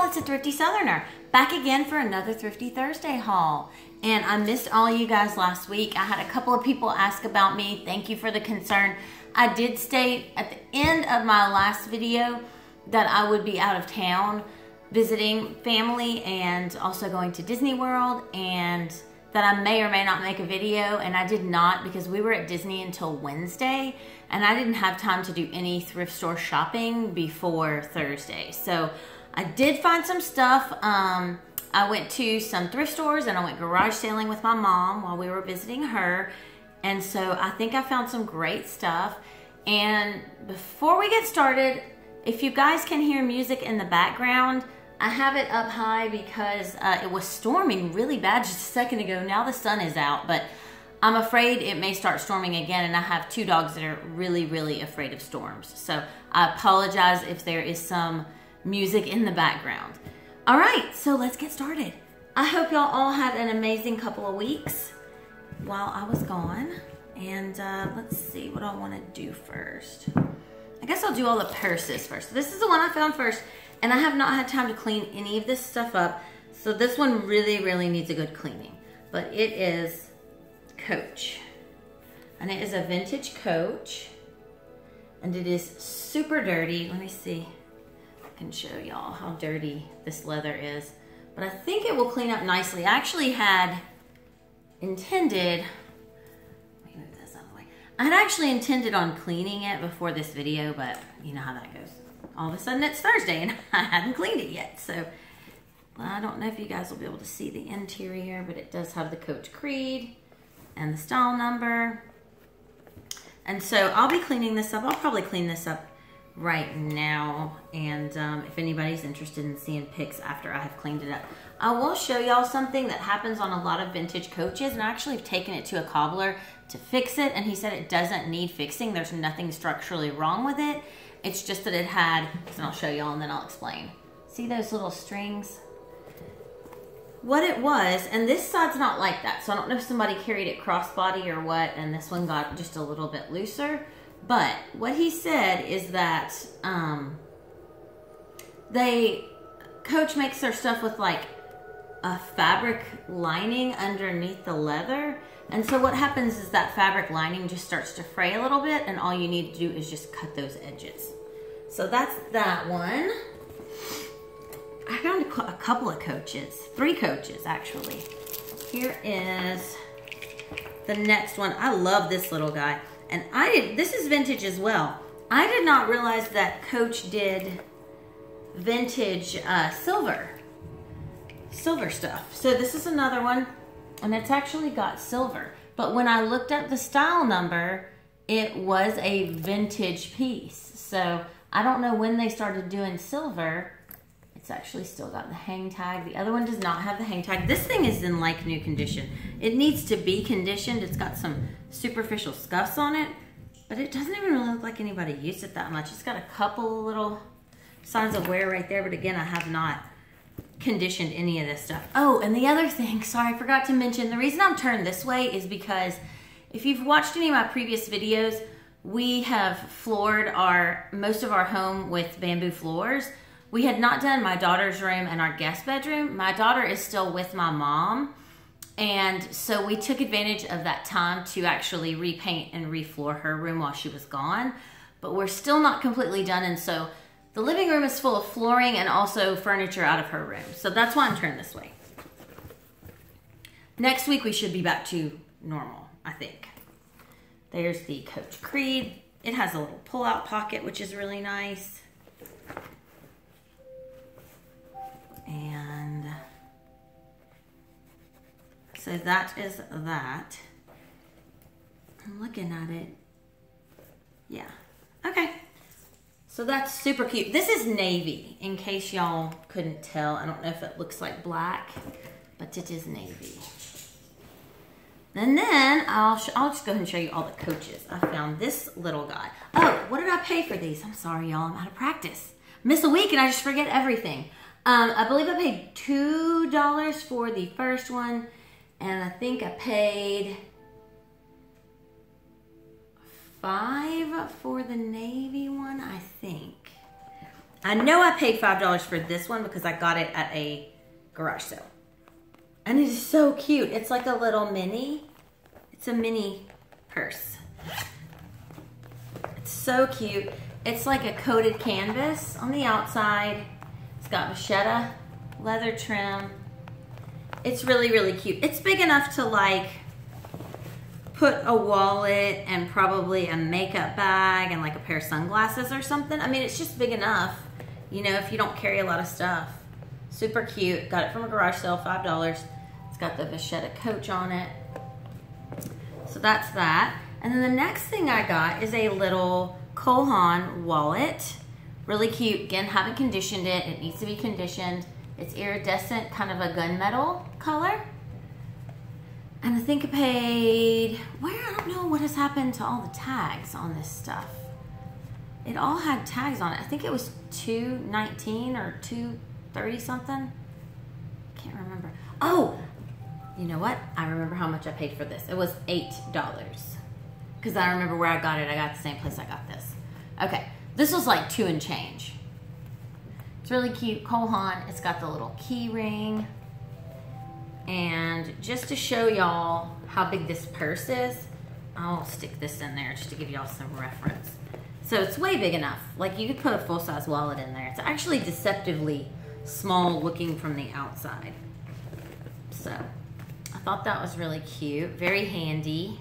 it's a Thrifty Southerner, back again for another Thrifty Thursday haul. And I missed all you guys last week. I had a couple of people ask about me. Thank you for the concern. I did state at the end of my last video that I would be out of town visiting family and also going to Disney World, and that I may or may not make a video, and I did not because we were at Disney until Wednesday and I didn't have time to do any thrift store shopping before Thursday. So I did find some stuff. I went to some thrift stores and I went garage sailing with my mom while we were visiting her. And so I think I found some great stuff. And before we get started, if you guys can hear music in the background, I have it up high because it was storming really bad just a second ago. Now the sun is out, but I'm afraid it may start storming again, and I have two dogs that are really, really afraid of storms. So I apologize if there is some music in the background. All right, so let's get started. I hope y'all all had an amazing couple of weeks while I was gone. And let's see what I want to do first. I guess I'll do all the purses first. This is the one I found first, and I have not had time to clean any of this stuff up. So this one really, really needs a good cleaning. But it is Coach. And it is a vintage Coach. And it is super dirty. Let me see. I can show y'all how dirty this leather is. But I think it will clean up nicely. I actually had intended... I had actually intended on cleaning it before this video, but you know how that goes. All of a sudden it's Thursday and I hadn't cleaned it yet. So I don't know if you guys will be able to see the interior, but it does have the Coach Creed and the style number. And so I'll be cleaning this up. I'll probably clean this up right now. And if anybody's interested in seeing pics after I have cleaned it up, I will show y'all something that happens on a lot of vintage Coaches. And I actually have taken it to a cobbler to fix it, and he said it doesn't need fixing. There's nothing structurally wrong with it. It's just that it had, and I'll show y'all and then I'll explain. See those little strings? What it was, and this side's not like that, so I don't know if somebody carried it crossbody or what, and this one got just a little bit looser. But what he said is that Coach makes their stuff with like a fabric lining underneath the leather. And so what happens is that fabric lining just starts to fray a little bit, and all you need to do is just cut those edges. So that's that one. I found a couple of Coaches, 3 Coaches actually. Here is the next one. I love this little guy. And this is vintage as well. I did not realize that Coach did vintage silver stuff. So this is another one. And it's actually got silver. But when I looked up the style number, it was a vintage piece. So I don't know when they started doing silver. It's actually still got the hang tag. The other one does not have the hang tag. This thing is in like new condition. It needs to be conditioned. It's got some superficial scuffs on it, but it doesn't even really look like anybody used it that much. It's got a couple little signs of wear right there, but again, I have not conditioned any of this stuff. Oh, and the other thing, sorry, I forgot to mention, the reason I'm turned this way is because if you've watched any of my previous videos, we have floored most of our home with bamboo floors. We had not done my daughter's room and our guest bedroom. My daughter is still with my mom, and so we took advantage of that time to actually repaint and refloor her room while she was gone. But we're still not completely done, and so the living room is full of flooring and also furniture out of her room. So that's why I'm turned this way. Next week, we should be back to normal, I think. There's the Coach Creed. It has a little pull-out pocket, which is really nice. And so that is that. I'm looking at it. Yeah. Okay. So that's super cute. This is navy, in case y'all couldn't tell. I don't know if it looks like black, but it is navy. And then I'll just go ahead and show you all the Coaches. I found this little guy. Oh, what did I pay for these? I'm sorry, y'all. I'm out of practice. Miss a week and I just forget everything. I believe I paid $2 for the first one, and I think I paid $5 for the navy one, I think. I know I paid $5 for this one because I got it at a garage sale. And it is so cute. It's like a little mini. It's a mini purse. It's so cute. It's like a coated canvas on the outside. It's got vachetta, leather trim. It's really, really cute. It's big enough to like put a wallet and probably a makeup bag and like a pair of sunglasses or something. I mean, it's just big enough, you know, if you don't carry a lot of stuff. Super cute. Got it from a garage sale, $5. It's got the vachetta coach on it. So that's that. And then the next thing I got is a little Cole Haan wallet. Really cute. Again, haven't conditioned it. It needs to be conditioned. It's iridescent, kind of a gunmetal color. And I think I paid, I don't know what has happened to all the tags on this stuff. It all had tags on it. I think it was $2.19 or $2.30 something. Can't remember. Oh, you know what? I remember how much I paid for this. It was $8. Because I remember where I got it. I got it the same place I got this. Okay, this was like $2 and change. It's really cute. Cole Haan. It's got the little key ring. And just to show y'all how big this purse is, I'll stick this in there just to give y'all some reference. So it's way big enough. Like you could put a full-size wallet in there. It's actually deceptively small looking from the outside. So I thought that was really cute. Very handy.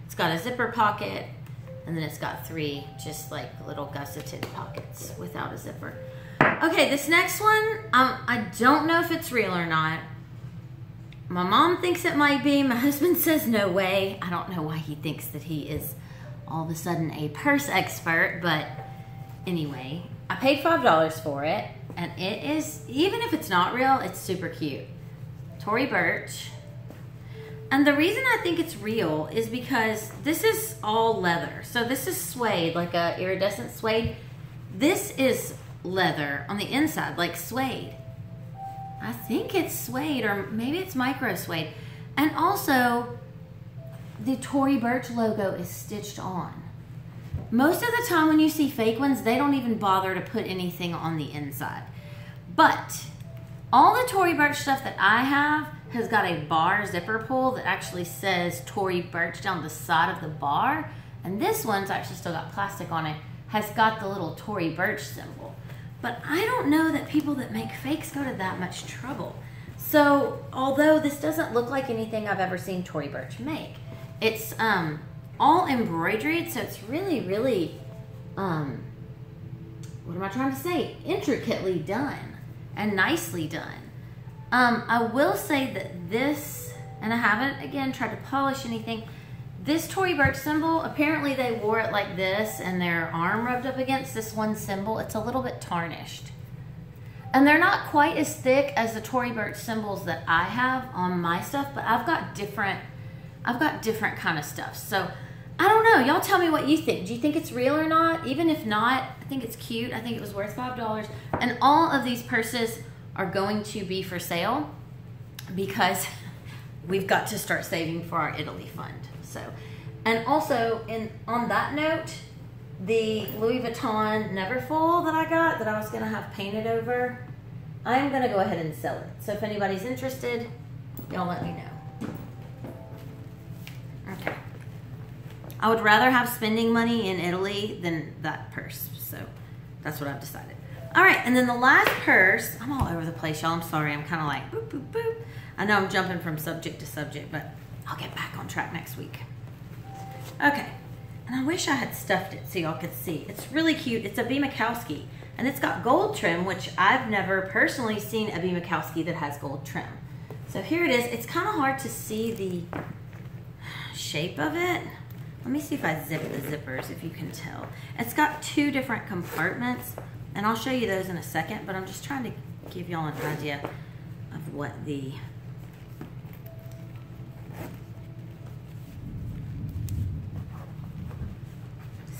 It's got a zipper pocket, and then it's got 3 just like little gusseted pockets without a zipper. Okay, this next one, I don't know if it's real or not. My mom thinks it might be. My husband says no way. I don't know why he thinks that he is all of a sudden a purse expert, but anyway, I paid $5 for it, and it is, even if it's not real, it's super cute. Tory Burch. And the reason I think it's real is because this is all leather. So this is suede, like a iridescent suede. This is leather on the inside, like suede. I think it's suede, or maybe it's micro suede. And also, the Tory Burch logo is stitched on. Most of the time when you see fake ones, they don't even bother to put anything on the inside. But all the Tory Burch stuff that I have has got a bar zipper pull that actually says Tory Burch down the side of the bar. And this one's actually still got plastic on it, has got the little Tory Burch symbol. But I don't know that people that make fakes go to that much trouble. So, although this doesn't look like anything I've ever seen Tory Burch make, it's all embroidered, so it's really, really, what am I trying to say? Intricately done and nicely done. I will say that this, and I haven't, again, tried to polish anything, this Tory Burch symbol, apparently they wore it like this and their arm rubbed up against this one symbol. It's a little bit tarnished. And they're not quite as thick as the Tory Burch symbols that I have on my stuff, but I've got different kind of stuff. So I don't know. Y'all tell me what you think. Do you think it's real or not? Even if not, I think it's cute. I think it was worth $5. And all of these purses are going to be for sale because we've got to start saving for our Italy fund. So, and also on that note, the Louis Vuitton Neverfull that I got that I was going to have painted over, I'm going to go ahead and sell it. So if anybody's interested, y'all let me know. Okay. I would rather have spending money in Italy than that purse. So that's what I've decided. All right, and then the last purse, I'm all over the place, y'all. I'm sorry. I'm kind of like boop, boop, boop. I know I'm jumping from subject to subject, but I'll get back on track next week. Okay, and I wish I had stuffed it so y'all could see. It's really cute. It's a B Makowsky, and it's got gold trim, which I've never personally seen a B Makowsky that has gold trim. So here it is. It's kind of hard to see the shape of it. Let me see if I zip the zippers, if you can tell. It's got 2 different compartments, and I'll show you those in a second, but I'm just trying to give y'all an idea of what the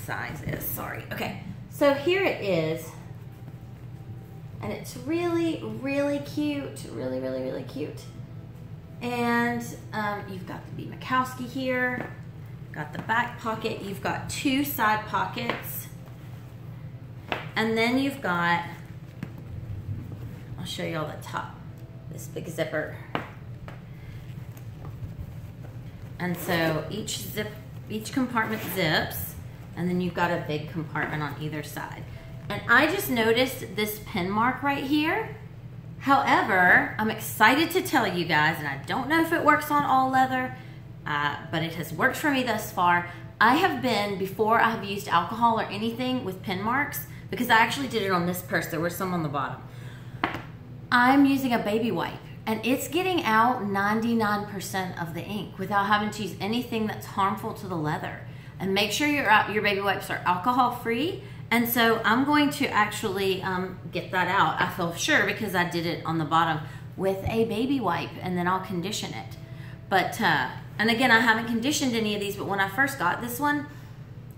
size is. Sorry. Okay, so here it is, and it's really, really cute. Really, really, really cute. And you've got the B Makowsky here. Got the back pocket. You've got 2 side pockets. And then you've got I'll show you all the top, this big zipper. And so each compartment zips, and then you've got a big compartment on either side. And I just noticed this pin mark right here. However, I'm excited to tell you guys, and I don't know if it works on all leather, but it has worked for me thus far. I have been, before I have used alcohol or anything with pin marks, because I actually did it on this purse, there were some on the bottom. I'm using a baby wipe, and it's getting out 99% of the ink without having to use anything that's harmful to the leather. And make sure your baby wipes are alcohol free. And so I'm going to actually get that out. I feel sure because I did it on the bottom with a baby wipe, and then I'll condition it. But, and again, I haven't conditioned any of these, but when I first got this one,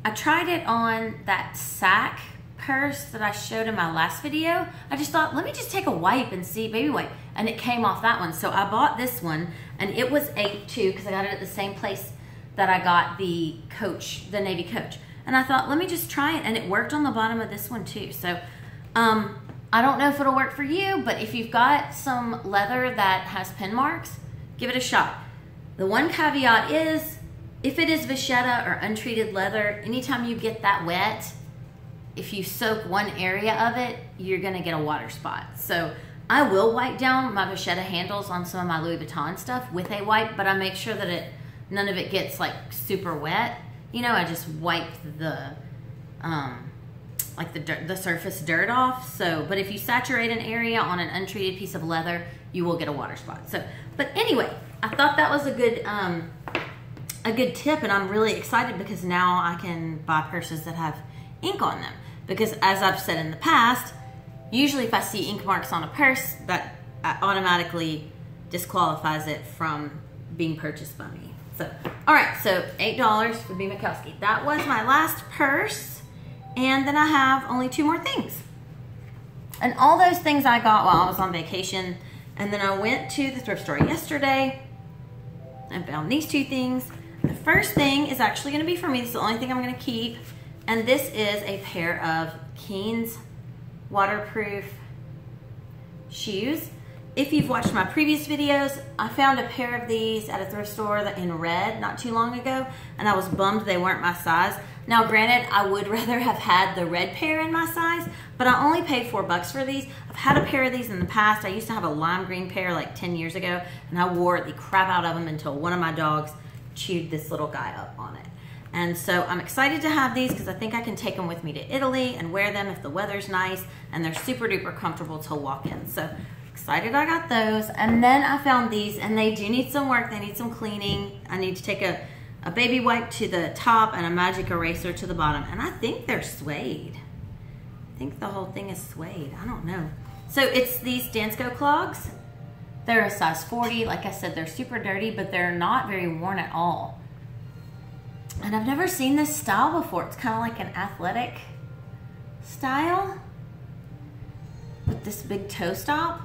I tried it on that sack purse that I showed in my last video. I just thought, let me just take a wipe and see, baby wipe. And it came off that one. So I bought this one, and it was $8.2 because I got it at the same place that I got the Coach, the Navy Coach. And I thought, let me just try it. And it worked on the bottom of this one too. So I don't know if it'll work for you, but if you've got some leather that has pin marks, give it a shot. The one caveat is, if it is vachetta or untreated leather, anytime you get that wet, if you soak one area of it, you're gonna get a water spot. So I will wipe down my vachetta handles on some of my Louis Vuitton stuff with a wipe, but I make sure that none of it gets like super wet. You know, I just wipe the like the surface dirt off. So, but if you saturate an area on an untreated piece of leather, you will get a water spot. So, but anyway, I thought that was a good tip, and I'm really excited because now I can buy purses that have ink on them. Because as I've said in the past, usually if I see ink marks on a purse, that automatically disqualifies it from being purchased by me. So, all right, so $8 for B Makowsky. That was my last purse, and then I have only 2 more things. And all those things I got while I was on vacation, and then I went to the thrift store yesterday and found these 2 things. The first thing is actually gonna be for me. This is the only thing I'm gonna keep, and this is a pair of Keen's waterproof shoes. If you've watched my previous videos, I found a pair of these at a thrift store in red not too long ago, and I was bummed they weren't my size. Now granted, I would rather have had the red pair in my size, but I only paid $4 for these. I've had a pair of these in the past. I used to have a lime green pair like 10 years ago, and I wore the crap out of them until one of my dogs chewed this little guy up on it. And so I'm excited to have these because I think I can take them with me to Italy and wear them if the weather's nice, and they're super duper comfortable to walk in. So excited I got those. And then I found these, and they do need some work. They need some cleaning. I need to take a baby wipe to the top and a magic eraser to the bottom. And I think they're suede. I think the whole thing is suede. I don't know. So it's these Dansko clogs. They're a size 40. Like I said, they're super dirty, but they're not very worn at all. And I've never seen this style before. It's kind of like an athletic style with this big toe stop.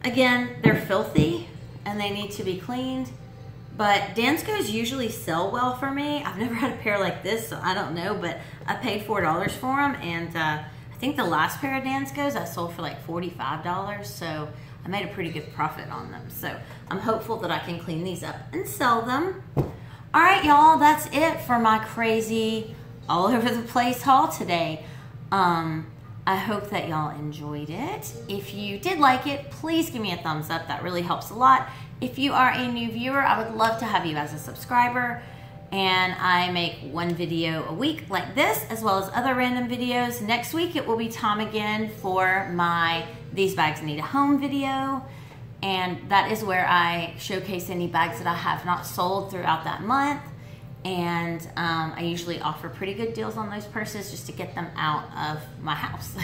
Again, they're filthy and they need to be cleaned, but Danskos usually sell well for me. I've never had a pair like this, so I don't know, but I paid $4 for them, and I think the last pair of Danskos I sold for like $45, so I made a pretty good profit on them. So I'm hopeful that I can clean these up and sell them. All right, y'all, that's it for my crazy all over the place haul today. I hope that y'all enjoyed it. If you did like it, please give me a thumbs up. That really helps a lot. If you are a new viewer, I would love to have you as a subscriber. And I make 1 video a week like this, as well as other random videos. Next week, it will be time again for my These Bags Need a Home video. And that is where I showcase any bags that I have not sold throughout that month. And I usually offer pretty good deals on those purses just to get them out of my house.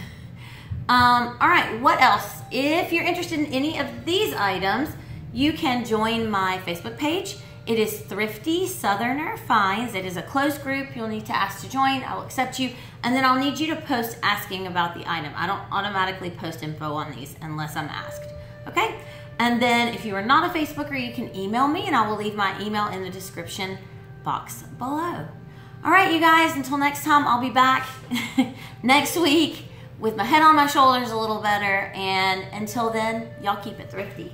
All right, what else? If you're interested in any of these items, you can join my Facebook page. It is Thrifty Southerner Finds. It is a closed group. You'll need to ask to join. I will accept you. And then I'll need you to post asking about the item. I don't automatically post info on these unless I'm asked, okay? And then if you are not a Facebooker, you can email me, and I will leave my email in the description box below. All right, you guys, until next time, I'll be back next week with my head on my shoulders a little better. And until then, y'all keep it thrifty.